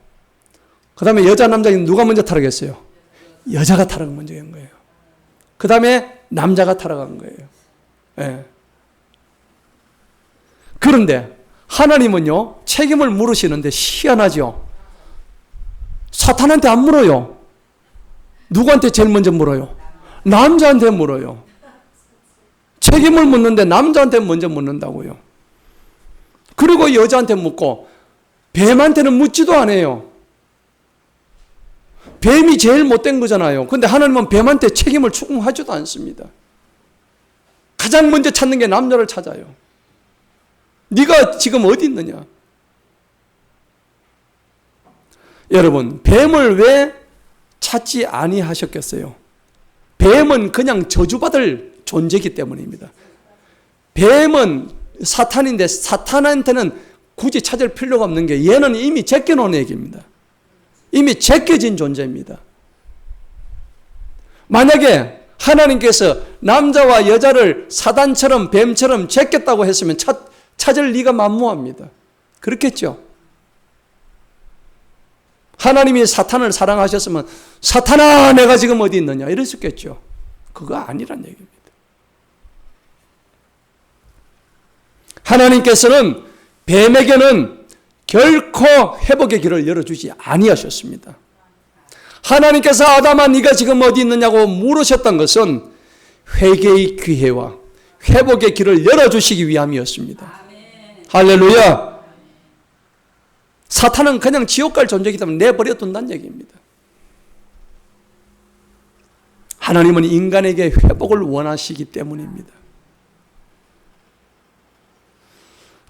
그 다음에 여자 남자가 누가 먼저 타락했어요? 여자가 타락 먼저 한 거예요. 그 다음에 남자가 타락한 거예요. 네. 그런데 하나님은요 책임을 물으시는데 희한하죠. 사탄한테 안 물어요. 누구한테 제일 먼저 물어요? 남자한테 물어요. 책임을 묻는데 남자한테 먼저 묻는다고요. 그리고 여자한테 묻고 뱀한테는 묻지도 않아요. 뱀이 제일 못된 거잖아요. 그런데 하나님은 뱀한테 책임을 추궁하지도 않습니다. 가장 먼저 찾는 게 남자를 찾아요. 네가 지금 어디 있느냐? 여러분, 뱀을 왜 찾지 아니하셨겠어요? 뱀은 그냥 저주받을 존재이기 때문입니다. 뱀은 사탄인데 사탄한테는 굳이 찾을 필요가 없는 게 얘는 이미 제껴놓은 얘기입니다. 이미 제껴진 존재입니다. 만약에 하나님께서 남자와 여자를 사단처럼 뱀처럼 제꼈다고 했으면 찾을 리가 만무합니다. 그렇겠죠? 하나님이 사탄을 사랑하셨으면 사탄아 내가 지금 어디 있느냐 이랬었겠죠. 그거 아니란 얘기입니다. 하나님께서는 뱀에게는 결코 회복의 길을 열어주지 아니하셨습니다. 하나님께서 아담아 네가 지금 어디 있느냐고 물으셨던 것은 회개의 기회와 회복의 길을 열어주시기 위함이었습니다. 할렐루야. 사탄은 그냥 지옥 갈 존재이기 때문에 내버려둔다는 얘기입니다. 하나님은 인간에게 회복을 원하시기 때문입니다.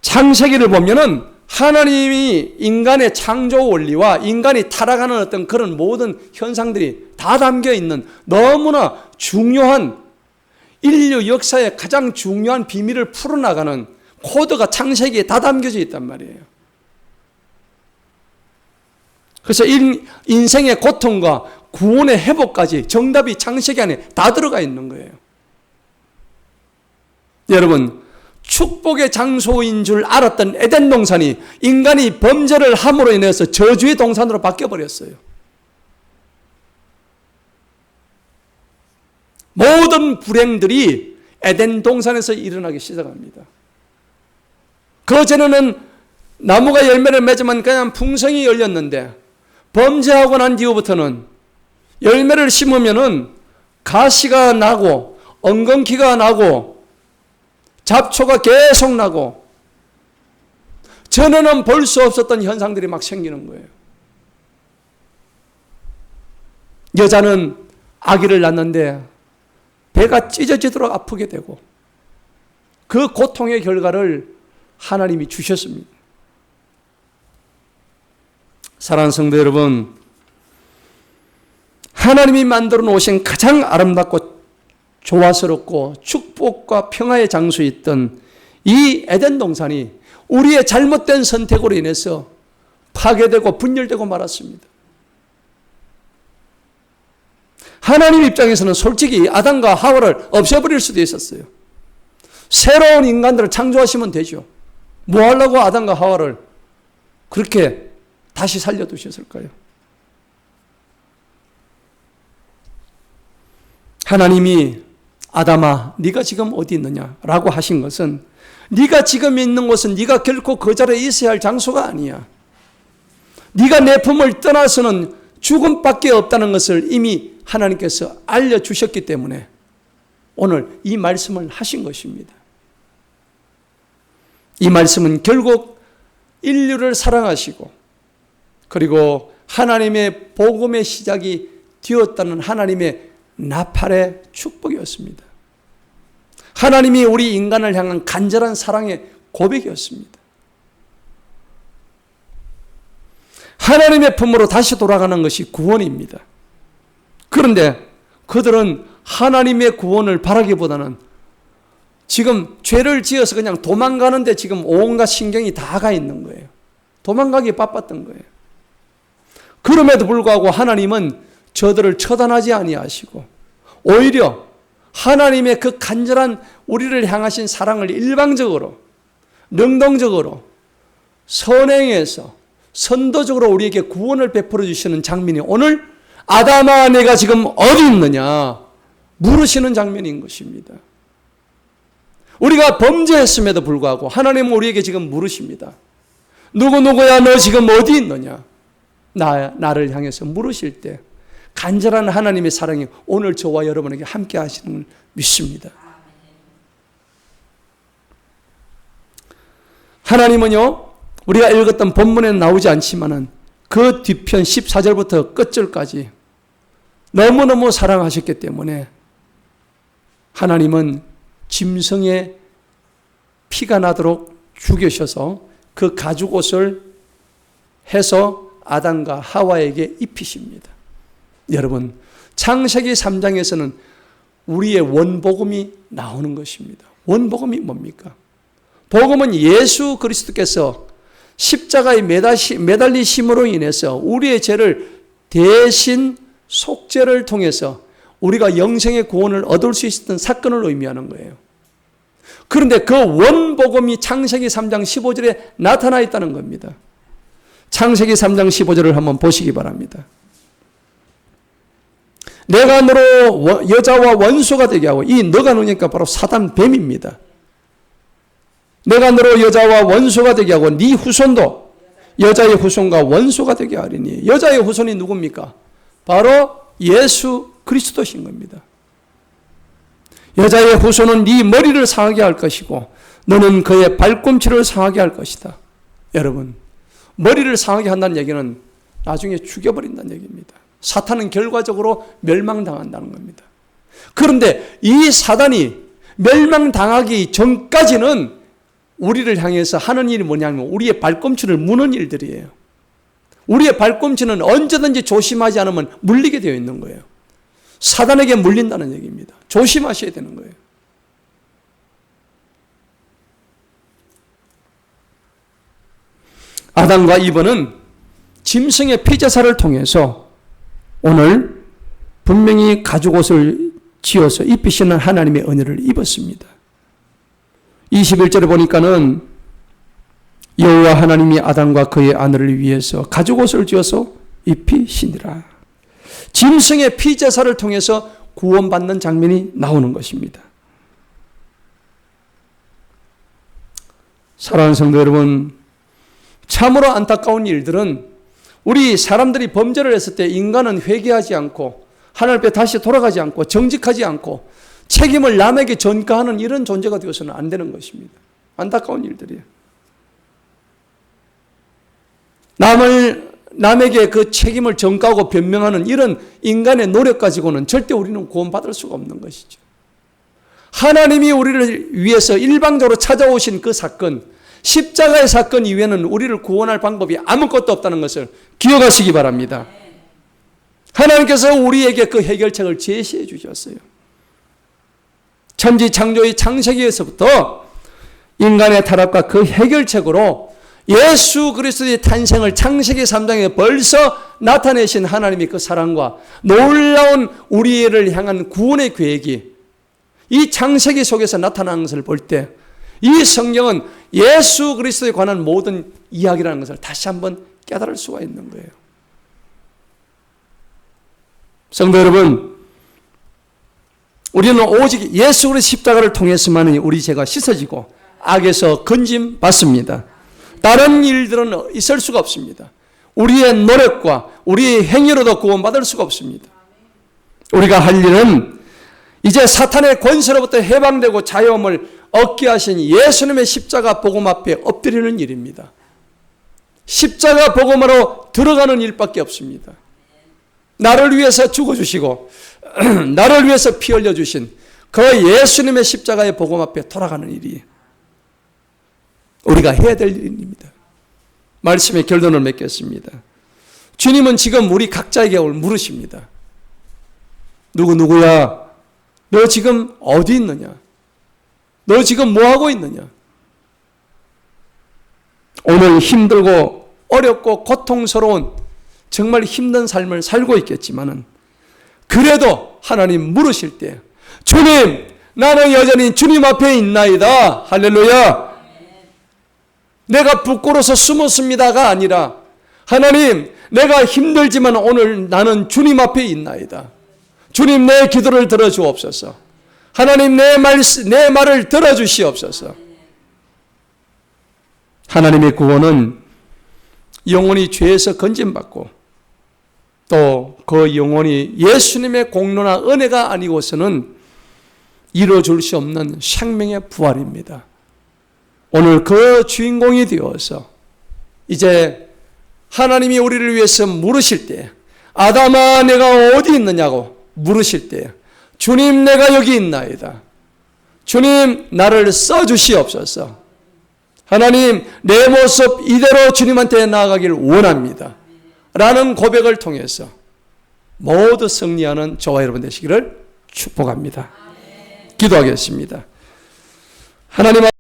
창세기를 보면은 하나님이 인간의 창조 원리와 인간이 타락하는 어떤 그런 모든 현상들이 다 담겨 있는 너무나 중요한 인류 역사의 가장 중요한 비밀을 풀어나가는 코드가 창세기에 다 담겨져 있단 말이에요. 그래서 인생의 고통과 구원의 회복까지 정답이 창세기 안에 다 들어가 있는 거예요. 여러분, 축복의 장소인 줄 알았던 에덴 동산이 인간이 범죄를 함으로 인해서 저주의 동산으로 바뀌어버렸어요. 모든 불행들이 에덴 동산에서 일어나기 시작합니다. 그전에는 나무가 열매를 맺으면 그냥 풍성이 열렸는데 범죄하고 난 뒤부터는 열매를 심으면은 가시가 나고 엉겅퀴가 나고 잡초가 계속 나고 전에는 볼 수 없었던 현상들이 막 생기는 거예요. 여자는 아기를 낳는데 배가 찢어지도록 아프게 되고 그 고통의 결과를 하나님이 주셨습니다. 사랑하는 성도 여러분, 하나님이 만들어 놓으신 가장 아름답고 조화스럽고 축복과 평화의 장소에 있던 이 에덴 동산이 우리의 잘못된 선택으로 인해서 파괴되고 분열되고 말았습니다. 하나님 입장에서는 솔직히 아담과 하와를 없애버릴 수도 있었어요. 새로운 인간들을 창조하시면 되죠. 뭐 하려고 아담과 하와를 그렇게 다시 살려두셨을까요? 하나님이 아담아, 네가 지금 어디 있느냐라고 하신 것은 네가 지금 있는 곳은 네가 결코 그 자리에 있어야 할 장소가 아니야. 네가 내 품을 떠나서는 죽음밖에 없다는 것을 이미 하나님께서 알려주셨기 때문에 오늘 이 말씀을 하신 것입니다. 이 말씀은 결국 인류를 사랑하시고 그리고 하나님의 복음의 시작이 되었다는 하나님의 나팔의 축복이었습니다. 하나님이 우리 인간을 향한 간절한 사랑의 고백이었습니다. 하나님의 품으로 다시 돌아가는 것이 구원입니다. 그런데 그들은 하나님의 구원을 바라기보다는 지금 죄를 지어서 그냥 도망가는데 지금 온갖 신경이 다 가 있는 거예요. 도망가기 바빴던 거예요. 그럼에도 불구하고 하나님은 저들을 처단하지 아니하시고 오히려 하나님의 그 간절한 우리를 향하신 사랑을 일방적으로 능동적으로 선행해서 선도적으로 우리에게 구원을 베풀어 주시는 장면이 오늘 아담아 내가 지금 어디 있느냐 물으시는 장면인 것입니다. 우리가 범죄했음에도 불구하고 하나님은 우리에게 지금 물으십니다. 누구누구야 너 지금 어디 있느냐 나를 향해서 물으실 때 간절한 하나님의 사랑이 오늘 저와 여러분에게 함께 하시는 걸 믿습니다. 하나님은요 우리가 읽었던 본문에는 나오지 않지만은 그 뒤편 14절부터 끝절까지 너무너무 사랑하셨기 때문에 하나님은 짐승의 피가 나도록 죽이셔서 그 가죽옷을 해서 아담과 하와에게 입히십니다. 여러분, 창세기 3장에서는 우리의 원복음이 나오는 것입니다. 원복음이 뭡니까? 복음은 예수 그리스도께서 십자가에 매달리심으로 인해서 우리의 죄를 대신 속죄를 통해서 우리가 영생의 구원을 얻을 수 있었던 사건을 의미하는 거예요. 그런데 그 원복음이 창세기 3장 15절에 나타나 있다는 겁니다. 창세기 3장 15절을 한번 보시기 바랍니다. 내가 너로 여자와 원수가 되게 하고, 이 너가 누니까 바로 사단 뱀입니다. 내가 너로 여자와 원수가 되게 하고 네 후손도 여자의 후손과 원수가 되게 하리니. 여자의 후손이 누굽니까? 바로 예수 그리스도신 겁니다. 여자의 후손은 네 머리를 상하게 할 것이고 너는 그의 발꿈치를 상하게 할 것이다. 여러분, 머리를 상하게 한다는 얘기는 나중에 죽여버린다는 얘기입니다. 사탄은 결과적으로 멸망당한다는 겁니다. 그런데 이 사단이 멸망당하기 전까지는 우리를 향해서 하는 일이 뭐냐면 우리의 발꿈치를 무는 일들이에요. 우리의 발꿈치는 언제든지 조심하지 않으면 물리게 되어 있는 거예요. 사단에게 물린다는 얘기입니다. 조심하셔야 되는 거예요. 아담과 이브는 짐승의 피제사를 통해서 오늘 분명히 가죽옷을 지어서 입히시는 하나님의 은혜를 입었습니다. 21절에 보니까는 여호와 하나님이 아담과 그의 아내를 위해서 가죽옷을 지어서 입히시니라. 짐승의 피제사를 통해서 구원받는 장면이 나오는 것입니다. 사랑하는 성도 여러분, 참으로 안타까운 일들은 우리 사람들이 범죄를 했을 때 인간은 회개하지 않고 하나님 앞에 다시 돌아가지 않고 정직하지 않고 책임을 남에게 전가하는 이런 존재가 되어서는 안 되는 것입니다. 안타까운 일들이에요. 남에게 그 책임을 전가하고 변명하는 이런 인간의 노력 가지고는 절대 우리는 구원받을 수가 없는 것이죠. 하나님이 우리를 위해서 일방적으로 찾아오신 그 사건, 십자가의 사건 이외에는 우리를 구원할 방법이 아무것도 없다는 것을 기억하시기 바랍니다. 하나님께서 우리에게 그 해결책을 제시해 주셨어요. 천지 창조의 창세기에서부터 인간의 타락과 그 해결책으로 예수 그리스도의 탄생을 창세기 3장에 벌써 나타내신 하나님의 그 사랑과 놀라운 우리를 향한 구원의 계획이 이 창세기 속에서 나타나는 것을 볼 때 이 성경은 예수 그리스도에 관한 모든 이야기라는 것을 다시 한번 깨달을 수가 있는 거예요. 성도 여러분, 우리는 오직 예수 그리스도 십자가를 통해서만 우리 죄가 씻어지고 악에서 건짐 받습니다. 다른 일들은 있을 수가 없습니다. 우리의 노력과 우리의 행위로도 구원받을 수가 없습니다. 우리가 할 일은 이제 사탄의 권세로부터 해방되고 자유함을 얻게 하신 예수님의 십자가 복음 앞에 엎드리는 일입니다. 십자가 복음으로 들어가는 일밖에 없습니다. 나를 위해서 죽어주시고 나를 위해서 피 흘려주신 그 예수님의 십자가의 복음 앞에 돌아가는 일이 우리가 해야 될 일입니다. 말씀의 결론을 맺겠습니다. 주님은 지금 우리 각자에게 물으십니다. 누구야? 너 지금 어디 있느냐? 너 지금 뭐하고 있느냐? 오늘 힘들고 어렵고 고통스러운 정말 힘든 삶을 살고 있겠지만은 그래도 하나님 물으실 때 주님, 나는 여전히 주님 앞에 있나이다. 할렐루야. 내가 부끄러워서 숨었습니다가 아니라 하나님, 내가 힘들지만 오늘 나는 주님 앞에 있나이다. 주님, 내 기도를 들어주옵소서. 하나님, 내 말을 들어주시옵소서. 하나님의 구원은 영혼이 죄에서 건짐받고 또 그 영혼이 예수님의 공로나 은혜가 아니고서는 이루어질 수 없는 생명의 부활입니다. 오늘 그 주인공이 되어서 이제 하나님이 우리를 위해서 물으실 때, 아담아 내가 어디 있느냐고 물으실 때, 주님 내가 여기 있나이다. 주님 나를 써주시옵소서. 하나님 내 모습 이대로 주님한테 나아가길 원합니다. 라는 고백을 통해서 모두 승리하는 저와 여러분 되시기를 축복합니다. 기도하겠습니다. 하나님